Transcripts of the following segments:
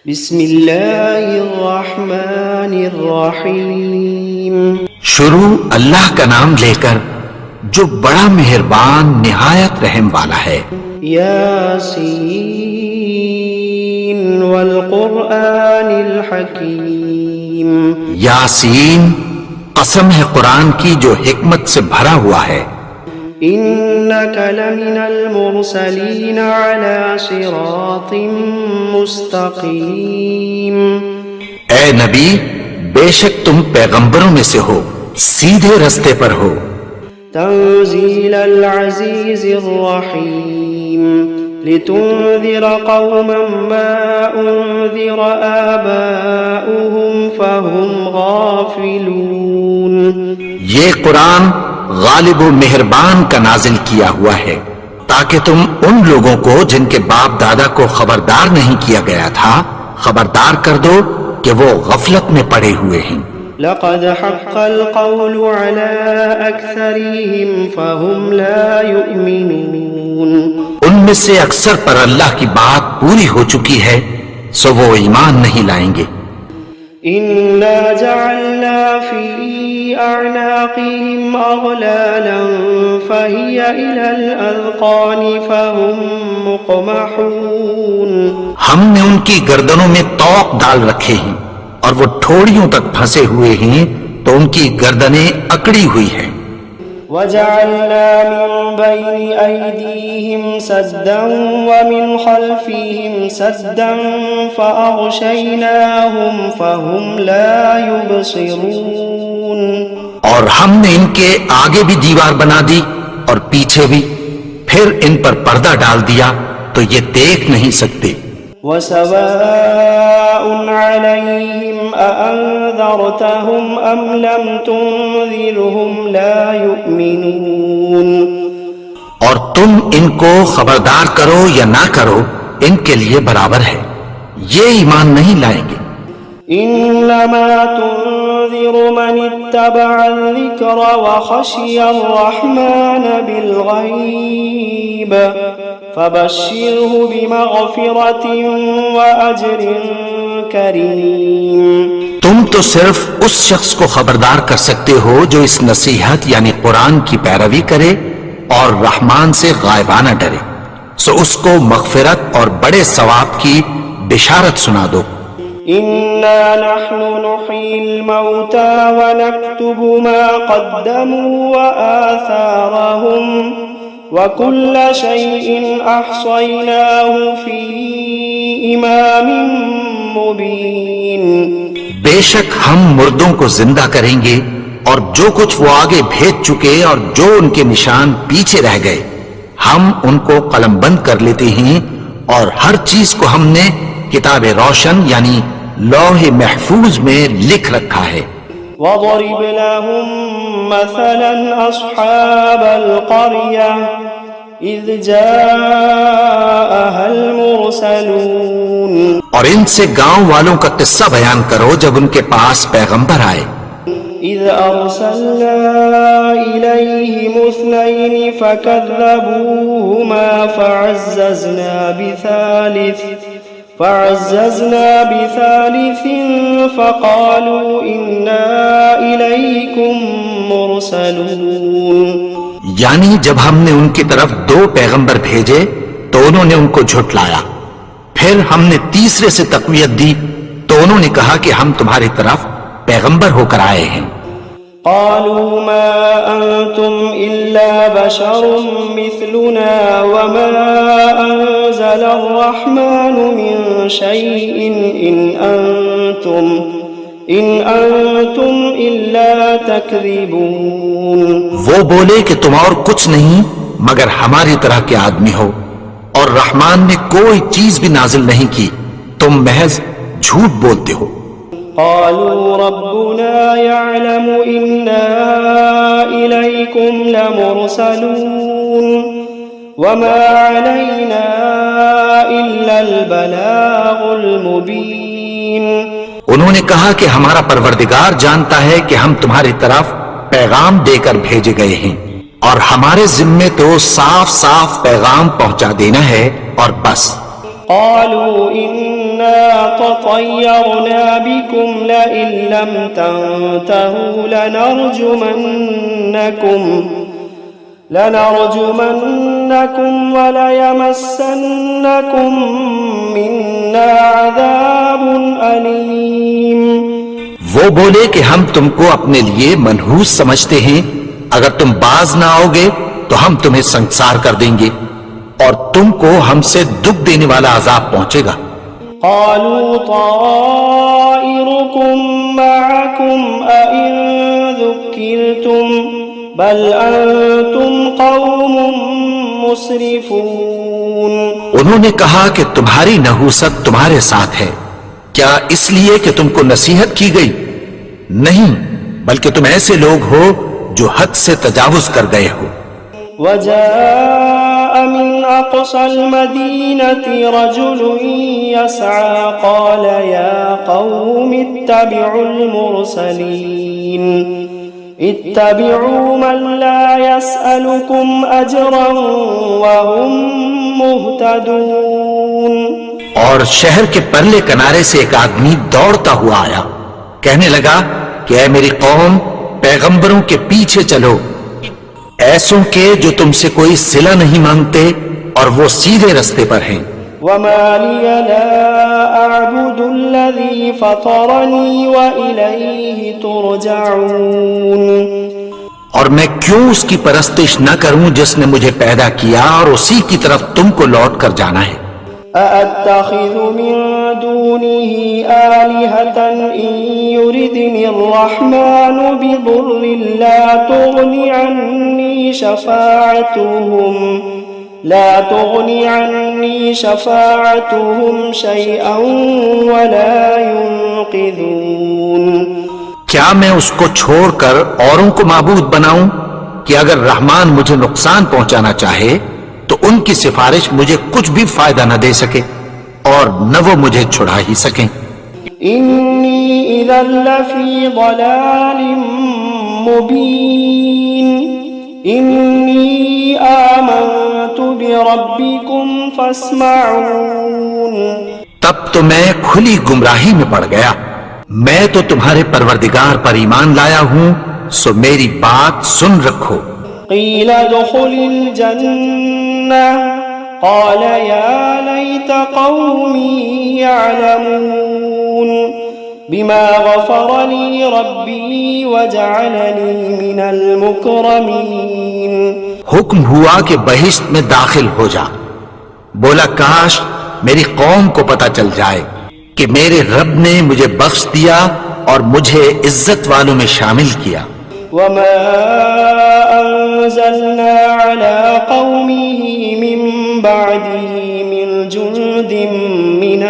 بسم اللہ الرحمن الرحیم۔ شروع اللہ کا نام لے کر جو بڑا مہربان نہایت رحم والا ہے۔ یاسین والقرآن الحکیم۔ یاسین، قسم ہے قرآن کی جو حکمت سے بھرا ہوا ہے۔ انک لمن المرسلین علی صراط مستقیم۔ اے نبی، بے شک تم پیغمبروں میں سے ہو، سیدھے رستے پر ہو۔ تنزیل العزیز الرحیم۔ لتنذر قوما ما انذر آباؤهم فهم غافلون۔ یہ قرآن غالب و مہربان کا نازل کیا ہوا ہے تاکہ تم ان لوگوں کو جن کے باپ دادا کو خبردار نہیں کیا گیا تھا خبردار کر دو کہ وہ غفلت میں پڑے ہوئے ہیں۔ لقد حق القول على أكثرهم فهم لا يؤمنون۔ ان میں سے اکثر پر اللہ کی بات پوری ہو چکی ہے سو وہ ایمان نہیں لائیں گے۔ إنا جعلنا في أعناقهم أغلالا فهي إلى الأذقان فهم مقمحون۔ ہم نے ان کی گردنوں میں طوق ڈال رکھے ہیں اور وہ ٹھوڑیوں تک پھنسے ہوئے ہیں تو ان کی گردنیں اکڑی ہوئی ہیں۔ وجعلنا من بين أيديهم سدا ومن خلفهم سدا فأغشيناهم فهم لا يبصرون۔ اور ہم نے ان کے آگے بھی دیوار بنا دی اور پیچھے بھی، پھر ان پر پردہ ڈال دیا تو یہ دیکھ نہیں سکتے۔ وسواء عليهم أأنذرتهم أم لم تنذرهم لا يؤمنون۔ اور تم ان کو خبردار کرو یا نہ کرو ان کے لیے برابر ہے، یہ ایمان نہیں لائیں گے۔ إنما تنذر من اتبع الذكر وخشي الرحمن بالغيب فبشره بمغفرة وأجر كريم۔ تم تو صرف اس شخص کو خبردار کر سکتے ہو جو اس نصیحت یعنی قرآن کی پیروی کرے اور رحمان سے غائبانہ ڈرے، سو اس کو مغفرت اور بڑے ثواب کی بشارت سنا دو۔ إنا نحن نحيي الموتى ونكتب ما قدموا وآثارهم وكل شيء أحصيناه في إمام مبين۔ بے شک ہم مردوں کو زندہ کریں گے اور جو کچھ وہ آگے بھیج چکے اور جو ان کے نشان پیچھے رہ گئے ہم ان کو قلم بند کر لیتے ہیں، اور ہر چیز کو ہم نے کتاب روشن یعنی لوح محفوظ میں لکھ رکھا ہے۔ وَضَرِبْ لَهُمْ مَثَلًا أَصْحَابَ الْقَرْيَةِ إِذْ جَاءَهَا الْمُرْسَلُونَ۔ اور ان سے گاؤں والوں کا قصہ بیان کرو جب ان کے پاس پیغمبر آئے۔ إِذْ أَرْسَلْنَا إِلَيْهِمُ اثْنَيْنِ فَكَذَّبُوهُمَا فعززنا بثالث فقالوا إنا إليكم مرسلون۔ یعنی جب ہم نے ان کی طرف دو پیغمبر بھیجے تو انہوں نے ان کو جھٹلایا، پھر ہم نے تیسرے سے تقویت دی تو انہوں نے کہا کہ ہم تمہاری طرف پیغمبر ہو کر آئے ہیں۔ قالوا ما أنتم إلا بشر مثلنا وما أنزل الرحمن من شيء إن أنتم إلا تكذبون۔ وہ بولے کہ تم اور کچھ نہیں مگر ہماری طرح کے آدمی ہو، اور رحمان نے کوئی چیز بھی نازل نہیں کی، تم محض جھوٹ بولتے ہو۔ قالوا ربنا يعلم إنا إليكم لمرسلون وما علينا إلا البلاغ المبين۔ انہوں نے کہا کہ ہمارا پروردگار جانتا ہے کہ ہم تمہاری طرف پیغام دے کر بھیجے گئے ہیں، اور ہمارے ذمے تو صاف صاف پیغام پہنچا دینا ہے اور بس۔ قالوا إنا تطيرنا بكم لئن لم تنتهوا لنرجمنكم وليمسنكم منا عذاب أليم. وہ بولے کہ ہم تم کو اپنے لیے منحوس سمجھتے ہیں، اگر تم باز نہ آؤ گے تو ہم تمہیں سنسار کر دیں گے اور تم کو ہم سے دکھ دینے والا عذاب پہنچے گا. قالوا طائركم معكم أئن ذكرتم بل أنتم قوم مسرفون. انہوں نے کہا کہ تمہاری نحوست تمہارے ساتھ ہے، کیا اس لیے کہ تم کو نصیحت کی گئی؟ نہیں، بلکہ تم ایسے لوگ ہو جو حد سے تجاوز کر گئے ہو. وجاء من أقصى المدينة رجل يسعى قال يا قوم اتبعوا المرسلين اتبعوا من لا يسألكم أجرا وهم مهتدون. اور شہر کے پرلے کنارے سے ایک آدمی دوڑتا ہوا آیا، کہنے لگا کہ اے میری قوم، پیغمبروں کے پیچھے چلو، ایسوں کے جو تم سے کوئی صلہ نہیں مانگتے اور وہ سیدھے رستے پر ہیں. وما لي لا أعبد الذي فطرني وإليه ترجعون. اور میں کیوں اس کی پرستش نہ کروں جس نے مجھے پیدا کیا اور اسی کی طرف تم کو لوٹ کر جانا ہے. أأتخذ من دونه آلهة إن يردني الرحمن بضر لا تغني عني شفاعتهم شيئا ولا ينقذون. کیا میں اس کو چھوڑ کر اوروں کو معبود بناؤں کہ اگر رحمان مجھے نقصان پہنچانا چاہے تو ان کی سفارش مجھے کچھ بھی فائدہ نہ دے سکے اور نہ وہ مجھے چھڑا ہی سکیں. انی اذا لفی ضلال مبین انی آمنت بربکم فاسمعون. تب تو میں کھلی گمراہی میں پڑ گیا، میں تو تمہارے پروردگار پر ایمان لایا ہوں، سو میری بات سن رکھو. قیل ادخل الجنة قال يا ليت قومي يعلمون بما غفر لي ربي وجعلني من المكرمين. حکم ہوا کہ بہشت میں داخل ہو جا. بولا کاش میری قوم کو پتہ چل جائے کہ میرے رب نے مجھے بخش دیا اور مجھے عزت والوں میں شامل کیا. وما أنزلنا على قومه من بعده من جند من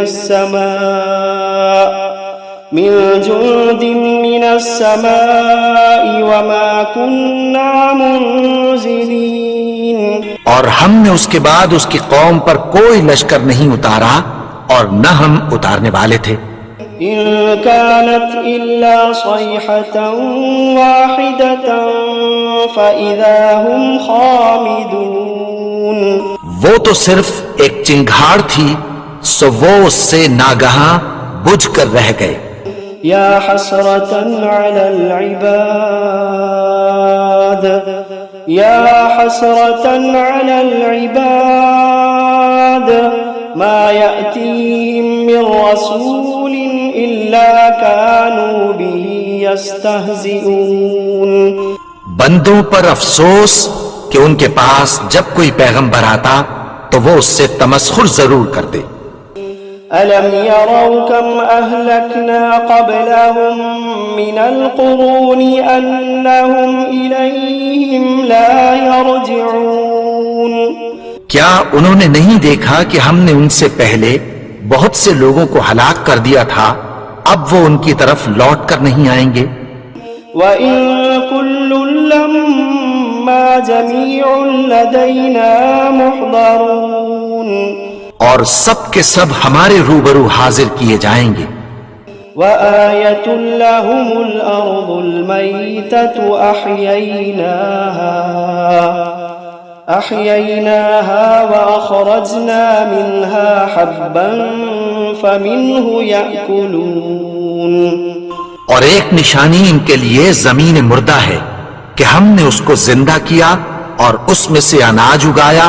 السماء وما كنا منزلين. اور ہم نے اس کے بعد اس کی قوم پر کوئی لشکر نہیں اتارا اور نہ ہم اتارنے والے تھے. إن كانت إلا صيحة واحدة فإذا هم خامدون. وہ تو صرف ایک چنگھاڑ تھی، سو وہ اس سے ناگہاں بجھ کر رہ گئے. يا حسرة على العباد ما يأتيهم من رسول إلا كانوا به يستهزئون. بندوں پر افسوس کہ ان کے پاس جب کوئی پیغمبر آتا تو وہ اس سے تمسخر ضرور کرتے. ألم يروا كم أهلكنا قبلهم من القرون أنهم إليهم لا يرجعون. کیا انہوں نے نہیں دیکھا کہ ہم نے ان سے پہلے بہت سے لوگوں کو ہلاک کر دیا تھا، اب وہ ان کی طرف لوٹ کر نہیں آئیں گے. وَإِن كُلٌّ لَّمَّا جَمِيعٌ لَّدَيْنَا مُحْضَرُونَ. اور سب کے سب ہمارے روبرو حاضر کیے جائیں گے. وَآيَةٌ لَّهُمُ الْأَرْضُ الْمَيْتَةُ أحييناها وأخرجنا منها حبا فمنه يأكلون اور ایک نشانی ان کے لیے زمین مردہ ہے کہ ہم نے اس کو زندہ کیا اور اس میں سے اناج اگایا،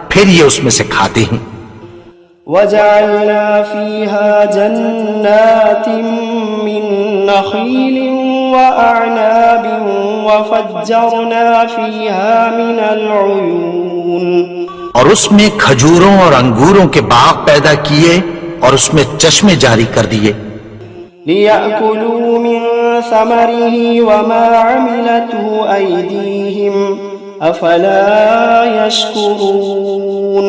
پھر یہ اس میں سے کھاتے ہیں۔ وجعلنا فيها جنات من نخيل وأعناب وفجرنا فيها من العيون، اور اس میں کھجوروں اور انگوروں کے باغ پیدا کیے اور اس میں چشمے جاری کر دیے، ليأكلوا من ثمره وما عملته أيديهم أفلا يشكرون،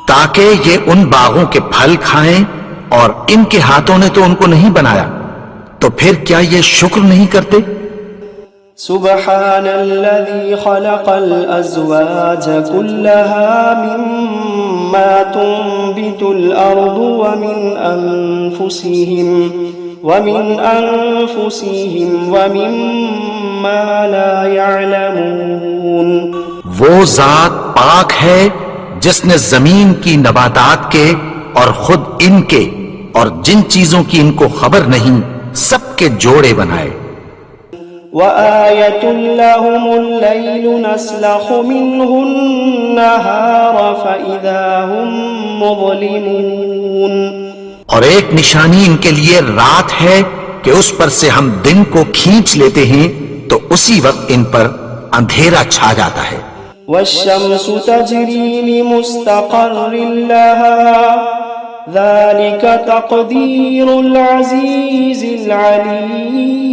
تاکہ یہ ان باغوں کے پھل کھائیں اور ان کے ہاتھوں نے تو ان کو نہیں بنایا، تو پھر کیا یہ شکر نہیں کرتے؟ سبحان الذي خلق الأزواج كلها مما تنبت الأرض ومن أنفسهم ومما لا يعلمون، وہ ذات پاک ہے جس نے زمین کی نباتات کے اور خود ان کے اور جن چیزوں کی ان کو خبر نہیں سب کے جوڑے بنائے۔ وآية لهم الليل نسلخ منه النهار فإذا هم مظلمون، اور ایک نشانی ان کے لیے رات ہے کہ اس پر سے ہم دن کو کھینچ لیتے ہیں تو اسی وقت ان پر اندھیرا چھا جاتا ہے۔ والشمس تجري لمستقر لها ذلك تقدير العزيز العليم،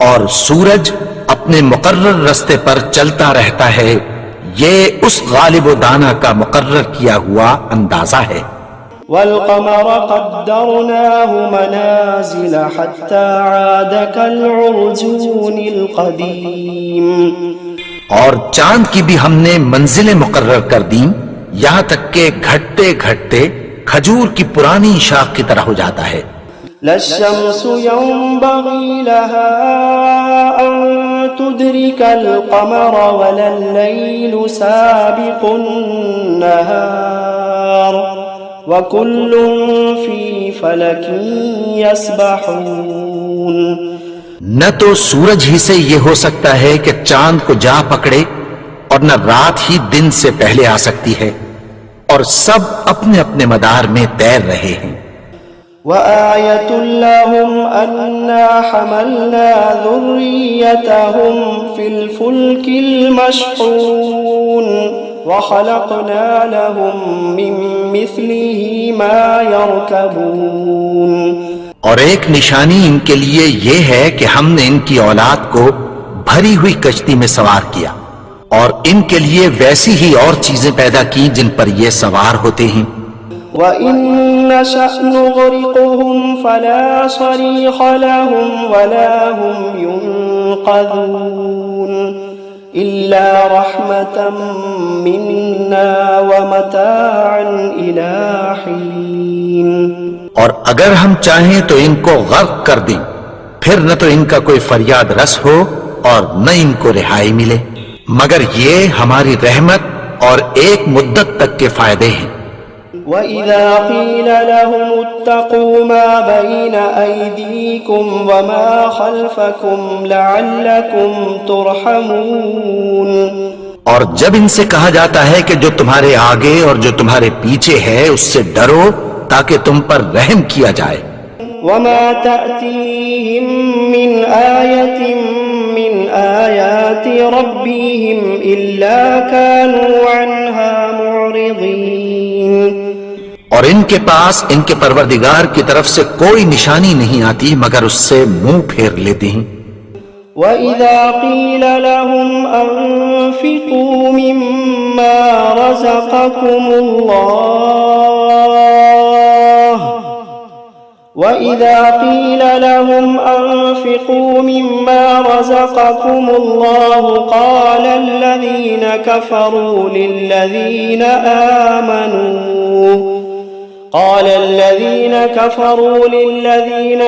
اور سورج اپنے مقرر رستے پر چلتا رہتا ہے، یہ اس غالب و دانا کا مقرر کیا ہوا اندازہ ہے۔ والقمر قدرناه منازل حتى عاد كالعرجون القديم، اور چاند کی بھی ہم نے منزلیں مقرر کر دیں یہاں تک کہ گھٹتے گھٹتے کھجور کی پرانی شاخ کی طرح ہو جاتا ہے۔ لا الشمس ينبغي لها أن تدرك القمر ولا الليل سابق النهار وكل في فلك يسبحون، نہ تو سورج ہی سے یہ ہو سکتا ہے کہ چاند کو جا پکڑے اور نہ رات ہی دن سے پہلے آ سکتی ہے، اور سب اپنے اپنے مدار میں تیر رہے ہیں۔ وآية لهم أنا حملنا ذريتهم في الفلك المشحون وخلقنا لهم من مثله ما يركبون، اور ایک نشانی ان کے لیے یہ ہے کہ ہم نے ان کی اولاد کو بھری ہوئی کشتی میں سوار کیا اور ان کے لیے ویسی ہی اور چیزیں پیدا کی جن پر یہ سوار ہوتے ہیں۔ وَإِن نَّشَأْ نُغْرِقْهُمْ فَلَا صَرِيخَ لَهُمْ وَلَا هُمْ يُنقَذُونَ إِلَّا رَحْمَةً مِّنَّا وَمَتَاعًا إِلَىٰ حِينٍ، اور اگر ہم چاہیں تو ان کو غرق کر دیں، پھر نہ تو ان کا کوئی فریاد رس ہو اور نہ ان کو رہائی ملے، مگر یہ ہماری رحمت اور ایک مدت تک کے فائدے ہیں۔ وَإِذَا قِيلَ لَهُمُ اتَّقُوا مَا بَيْنَ أَيْدِيكُمْ وَمَا خَلْفَكُمْ لَعَلَّكُمْ تُرْحَمُونَ، اور جب ان سے کہا جاتا ہے کہ جو تمہارے آگے اور جو تمہارے پیچھے ہے اس سے ڈرو تاکہ تم پر رحم کیا جائے۔ وَمَا تَأْتِيهِم مِّنْ آيَةٍ مِّنْ آيَاتِ رَبِّهِمْ إِلَّا كَانُوا عَنْهَا مُعْرِضِينَ، اور ان کے پاس ان کے پروردگار کی طرف سے کوئی نشانی نہیں آتی مگر اس سے منہ پھیر لیتے ہیں۔ وَإِذَا قِيلَ لَهُمْ أَنفِقُوا مِمَّا رَزَقَكُمُ اللَّهُ وَإِذَا قِيلَ لَهُمْ أَنفِقُوا مِمَّا رَزَقَكُمُ اللَّهُ قَالَ الَّذِينَ كَفَرُوا لِلَّذِينَ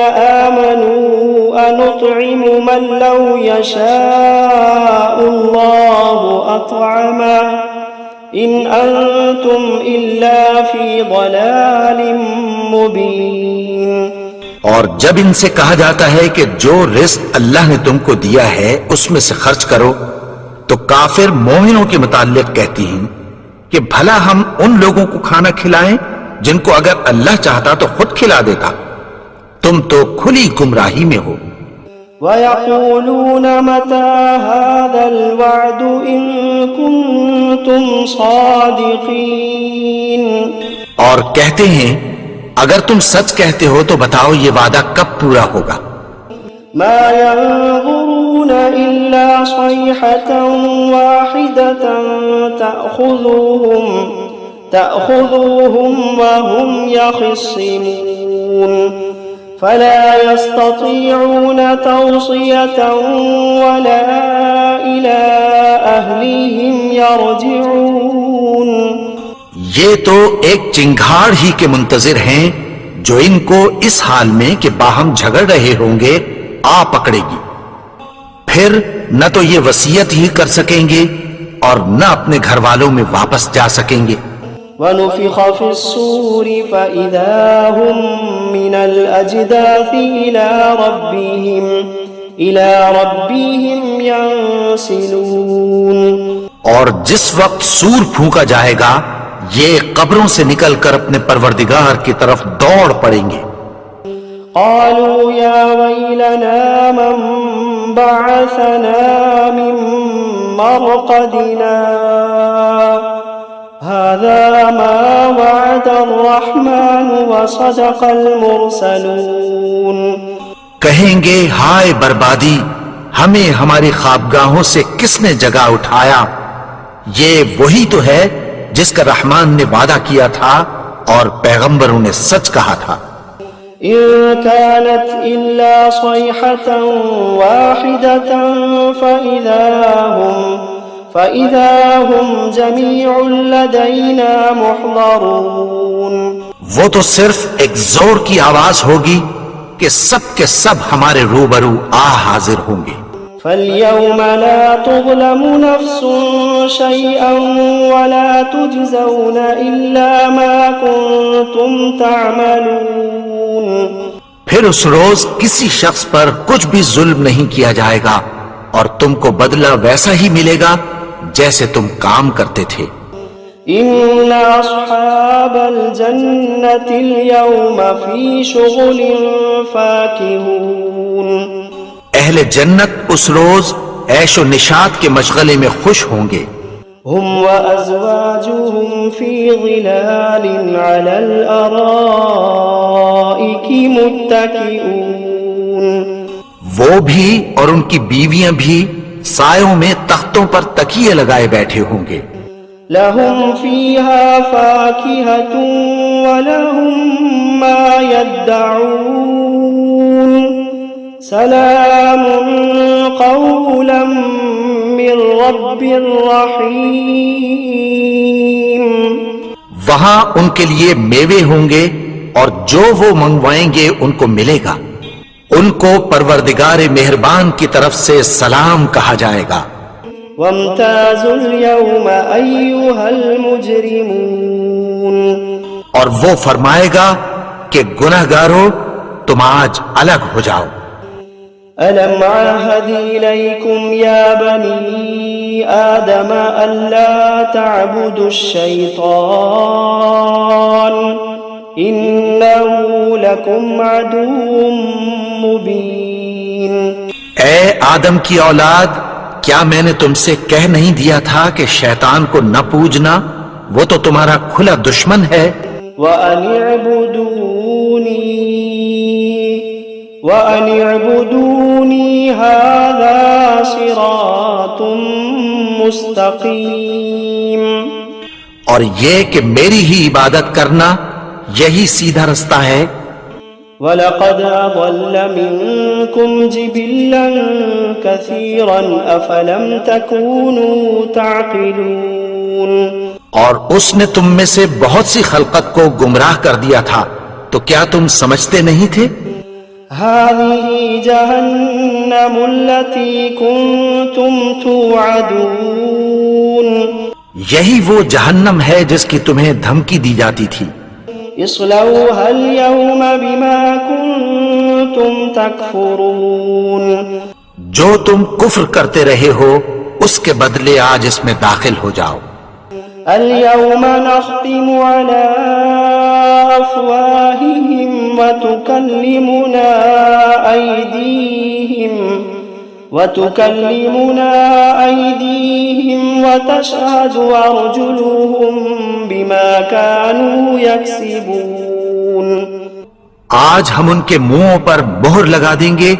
آمَنُوا أَنُطْعِمُ مَن لَّوْ يَشَاءُ اللَّهُ أَطْعَمَهُ إن أنتم إلا في ضلال مبين. اور جب ان سے کہا جاتا ہے کہ جو رزق اللہ نے تم کو دیا ہے اس میں سے خرچ کرو، تو کافر مومنوں کے متعلق کہتی ہیں کہ بھلا ہم ان لوگوں کو کھانا کھلائیں جن کو اگر اللہ چاہتا تو خود کھلا دیتا، تم تو کھلی گمراہی میں ہو. وَيَقُولُونَ مَتَى هَذَا الْوَعْدُ إِن كُنتُمْ صَادِقِينَ. اور کہتے ہیں اگر تم سچ کہتے ہو تو بتاؤ یہ وعدہ کب پورا ہوگا. مَا يَنظُرُونَ إِلَّا صَيْحَةً وَاحِدَةً تَأْخُذُوهُمْ وَهُمْ يَخِصِّمُونَ فَلَا يَسْتَطِيعُونَ تَوْصِيَةً وَلَا إِلَىٰ أَهْلِهِمْ يَرْجِعُونَ. یہ تو ایک چنگھاڑ ہی کے منتظر ہیں جو ان کو اس حال میں کہ باہم جھگڑ رہے ہوں گے آ پکڑے گی، پھر نہ تو یہ وصیت ہی کر سکیں گے اور نہ اپنے گھر والوں میں واپس جا سکیں گے. وَنُفِخَ فِي الصُّورِ فَإِذَا هُم مِّنَ الْأَجْدَاثِ إِلَىٰ رَبِّهِمْ يَنسِلُونَ. اور جس وقت سور پھونکا جائے گا یہ قبروں سے نکل کر اپنے پروردگار کی طرف دوڑ پڑیں گے. قالوا يا ويلنا من بعثنا من مرقدنا هذا ما وعد الرحمن وصدق المرسلون. کہیں گے ہائے بربادی، ہمیں ہماری خوابگاہوں سے کس نے جگا اٹھایا، یہ وہی تو ہے جس کا رحمان نے وعدہ کیا تھا اور پیغمبروں نے سچ کہا تھا. إن كانت إلا صيحة واحدة فإذا هم جميع لدينا محضرون. وہ تو صرف ایک زور کی آواز ہوگی کہ سب کے سب ہمارے روبرو حاضر ہوں گے. فَالْيَوْمَ لَا تُظْلَمُ نَفْسٌ شَيْئًا وَلَا تُجْزَوْنَ إِلَّا مَا كُنتُمْ تَعْمَلُونَ. پھر اس روز کسی شخص پر کچھ بھی ظلم نہیں کیا جائے گا اور تم کو بدلہ ویسا ہی ملے گا جیسے تم کام کرتے تھے. إِنَّ أَصْحَابَ الْجَنَّةِ الْيَوْمَ فِي شُغُلٍ فَاكِهُونَ. اہل جنت اس روز عیش و نشاط کے مشغلے میں خوش ہوں گے. هم وأزواجهم في ظلال على الأرائك متكئون. وہ بھی اور ان کی بیویاں بھی سایوں میں تختوں پر تکیے لگائے بیٹھے ہوں گے. لهم فيها فاكهة ولهم ما يدعون سلام قولا من رب رحیم. وہاں ان کے لیے میوے ہوں گے اور جو وہ منگوائیں گے ان کو ملے گا. ان کو پروردگار مہربان کی طرف سے سلام کہا جائے گا. وامتازوا اليوم أيها المجرمون. اور وہ فرمائے گا کہ گنہگارو تم آج الگ ہو جاؤ. ألم عاهد إليكم يا بني آدم ألا تعبدوا الشيطان إنه لكم عدو مبين. اے آدم کی اولاد، کیا میں نے تم سے کہہ نہیں دیا تھا کہ شیطان کو نہ پوجنا، وہ تو تمہارا کھلا دشمن ہے. وَأَنِ اعْبُدُونِي هَذَا صِرَاطٌ مُسْتَقِيم. اور یہ کہ میری ہی عبادت کرنا یہی سیدھا رستہ ہے. وَلَقَدْ أَضَلَّ مِنكُمْ جِبِلًّا كَثِيرًا أَفَلَمْ تَكُونُوا تَعْقِلُونَ. اور اس نے تم میں سے بہت سی خلقت کو گمراہ کر دیا تھا، تو کیا تم سمجھتے نہیں تھے؟ هَذِهِ جَهَنَّمُ الَّتِي كُنتُمْ تُوعَدُونَ. یہی وہ جہنم ہے جس کی تمہیں دھمکی دی جاتی تھی. اصلوها اليوم بما كنتم تكفرون. جو تم کفر کرتے رہے ہو اس کے بدلے آج اس میں داخل ہو جاؤ. اليوم نختم على أفواههم وتكلمنا أيديهم وتشهد أرجلهم بما كانوا يكسبون. آج ہم ان کے منہوں پر مہر لگا دیں گے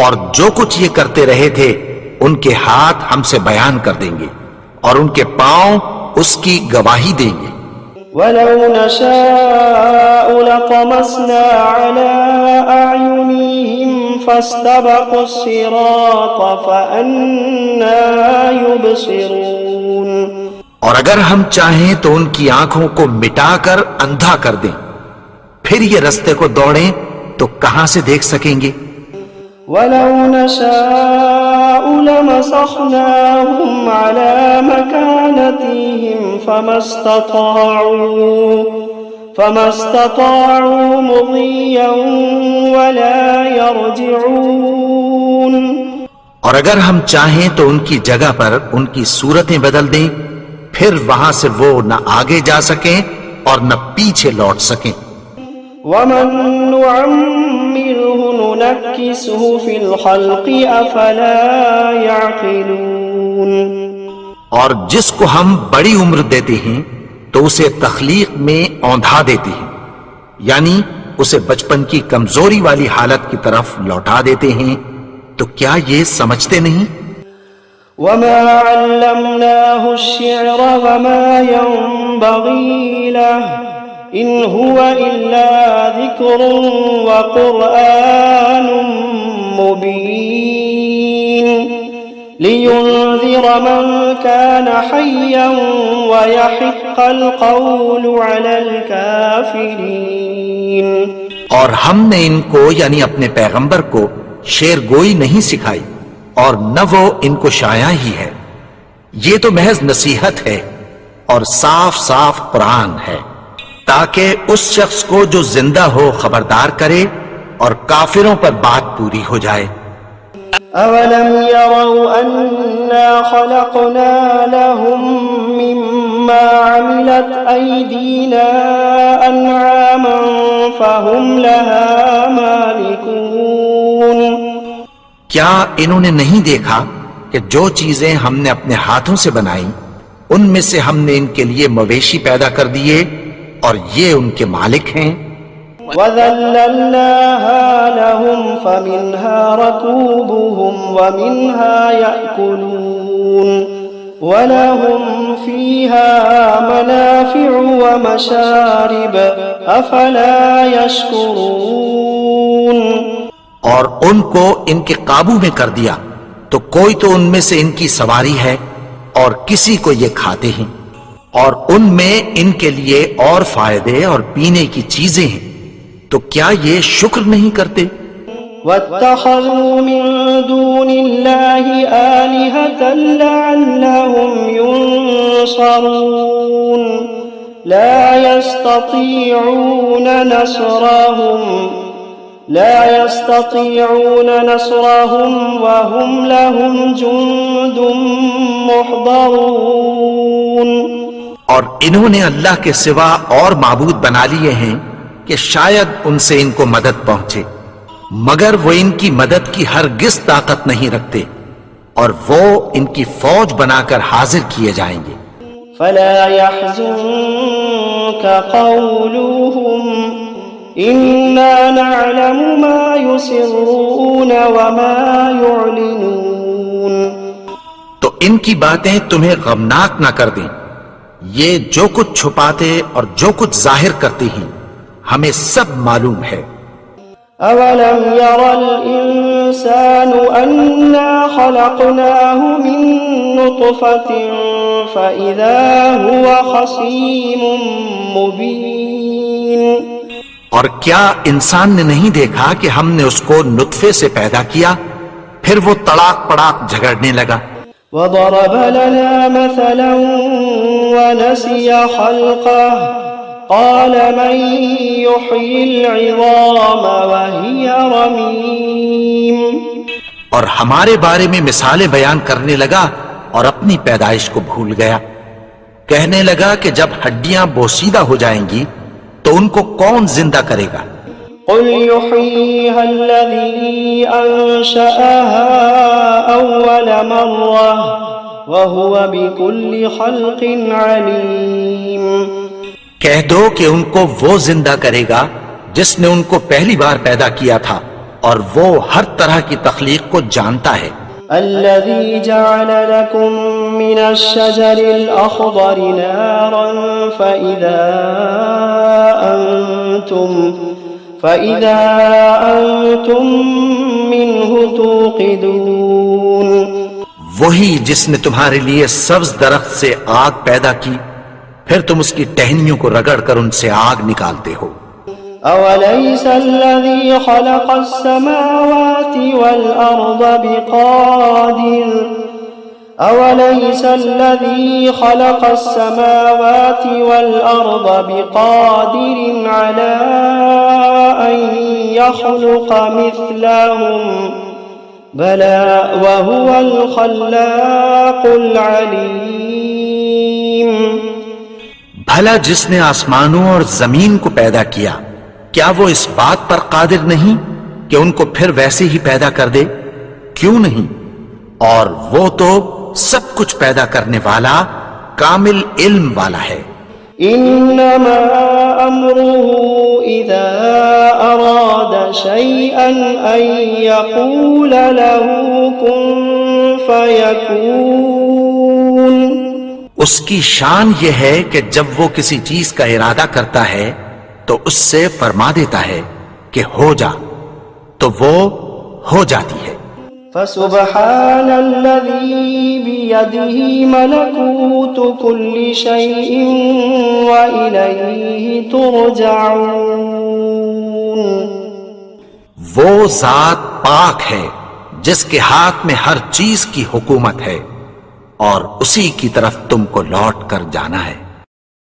اور جو کچھ یہ کرتے رہے تھے ان کے ہاتھ ہم سے بیان کر دیں گے اور ان کے پاؤں اس کی گواہی دیں گے. وَلَوْ نَشَاءُ لَطَمَسْنَا عَلَىٰ أَعْيُنِهِمْ فَاسْتَبَقُوا الصِّرَاطَ فَأَنَّىٰ يُبْصِرُونَ. اور اگر ہم چاہیں تو ان کی آنکھوں کو مٹا کر اندھا کر دیں، پھر یہ رستے کو دوڑیں تو کہاں سے دیکھ سکیں گے. وَلَوْ نَشَاءُ لَمَسَخْنَاهُمْ عَلَىٰ مَكَانَتِهِمْ فَمَا اسْتَطَاعُوا مُضِيًّا وَلَا يَرْجِعُونَ. اور اگر ہم چاہیں تو ان کی جگہ پر ان کی صورتیں بدل دیں، پھر وہاں سے وہ نہ آگے جا سکیں اور نہ پیچھے لوٹ سکیں. وَمَن نُّعَمِّرْهُ نُنَكِّسْهُ فِي الْخَلْقِ أَفَلَا يَعْقِلُونَ. اور جس کو ہم بڑی عمر دیتے ہیں تو اسے تخلیق میں اوندھا دیتے ہیں، یعنی اسے بچپن کی کمزوری والی حالت کی طرف لوٹا دیتے ہیں. تو کیا یہ سمجھتے نہیں؟ وَمَا عَلَّمْنَاهُ الشِّعْرَ وَمَا يَنبَغِي لَهُ إِنْ هُوَ إِلَّا ذِكْرٌ وَقُرْآنٌ مُبِينٌ لِيُنذِرَ مَنْ كَانَ حَيًّا وَيَحِقَّ الْقَوْلُ عَلَى الْكَافِرِينَ. اور ہم نے ان کو یعنی اپنے پیغمبر کو شعر گوئی نہیں سکھائی اور نہ وہ ان کو شایع ہی ہے. یہ تو محض نصیحت ہے اور صاف صاف قرآن ہے تاکہ اس شخص کو جو زندہ ہو خبردار کرے اور کافروں پر بات پوری ہو جائے. أَوَلَمْ يَرَوْا أَنَّا خَلَقْنَا لَهُم مِّمَّا عَمِلَتْ أَيْدِينَا أَنْعَامًا فَهُمْ لَهَا مَالِكُونَ. کیا انہوں نے نہیں دیکھا کہ جو چیزیں ہم نے اپنے ہاتھوں سے بنائی ان میں سے ہم نے ان کے لیے مویشی پیدا کر دیے اور یہ ان کے مالک ہیں. وَذَلَّلْنَاهَا لَهُمْ فَمِنْهَا رَكُوبُهُمْ وَمِنْهَا يَأْكُلُونَ وَلَهُمْ فِيهَا مَنَافِعُ وَمَشَارِبُ أَفَلَا يَشْكُرُونَ. اور ان کو ان کے قابو میں کر دیا تو کوئی تو ان میں سے ان کی سواری ہے اور کسی کو یہ کھاتے ہیں، اور ان میں ان کے لیے اور فائدے اور پینے کی چیزیں ہیں. تو کیا یہ شکر نہیں کرتے؟ وَاتَّخَذُوا مِن دُونِ اللَّهِ آلِهَةً لَعَلَّهُمْ يُنصَرُونَ لَا يَسْتَطِيعُونَ نَصْرَهُمْ وَهُمْ لَهُمْ جُندٌ مُحْضَرُونَ. اور انہوں نے اللہ کے سوا اور معبود بنا لیے ہیں کہ شاید ان سے ان کو مدد پہنچے، مگر وہ ان کی مدد کی ہرگز طاقت نہیں رکھتے اور وہ ان کی فوج بنا کر حاضر کیے جائیں گے. فَلَا يَحْزُنكَ قَوْلُهُمْ إِنَّا نَعْلَمُ مَا يُسِرُّونَ وَمَا يُعْلِنُونَ. تو ان کی باتیں تمہیں غمناک نہ کر دیں، یہ جو کچھ چھپاتے اور جو کچھ ظاہر کرتے ہیں ہمیں سب معلوم ہے. أَوَلَمْ يَرَ الْإِنسَانُ أَنَّا خَلَقْنَاهُ مِن نُّطْفَةٍ فَإِذَا هُوَ خَصِيمٌ مُّبِينٌ. اور کیا انسان نے نہیں دیکھا کہ ہم نے اس کو نطفے سے پیدا کیا پھر وہ تڑاک پڑاک جھگڑنے لگا. وضرب لنا مثلا ونسي خلقه قال من يحيي العظام وهي رميم. اور ہمارے بارے میں مثالیں بیان کرنے لگا اور اپنی پیدائش کو بھول گیا. کہنے لگا کہ جب ہڈیاں بوسیدہ ہو جائیں گی تو ان کو کون زندہ کرے گا؟ قل يحييها الذي أنشأها أول مرة وهو بكل خلق عليم. کہہ دو کہ ان کو وہ زندہ کرے گا جس نے ان کو پہلی بار پیدا کیا تھا اور وہ ہر طرح کی تخلیق کو جانتا ہے. الذي جعل لكم من الشجر الأخضر نارا فإذا أنتم منه توقدون. وہی جس نے تمہارے لیے سبز درخت سے آگ پیدا کی پھر تم اس کی ٹہنیوں کو رگڑ کر ان سے آگ نکالتے ہو. أوليس الذي خلق السماوات والأرض بقادر على أن يخلق مثلهم بلى وهو الخلاق العليم. بھلا جس نے آسمانوں اور زمین کو پیدا کیا کیا وہ اس بات پر قادر نہیں کہ ان کو پھر ویسے ہی پیدا کر دے؟ کیوں نہیں؟ اور وہ تو سب کچھ پیدا کرنے والا کامل علم والا ہے. انما امره اذا اراد شيئا ان يقول له كن فيكون. اس کی شان یہ ہے کہ جب وہ کسی چیز کا ارادہ کرتا ہے تو اس سے فرما دیتا ہے کہ ہو جا تو وہ ہو جاتی ہے. فسبحان الذي بيده ملكوت كل شيء وإليه ترجعون. وہ ذات پاک ہے جس کے ہاتھ میں ہر چیز کی حکومت ہے اور اسی کی طرف تم کو لوٹ کر جانا ہے.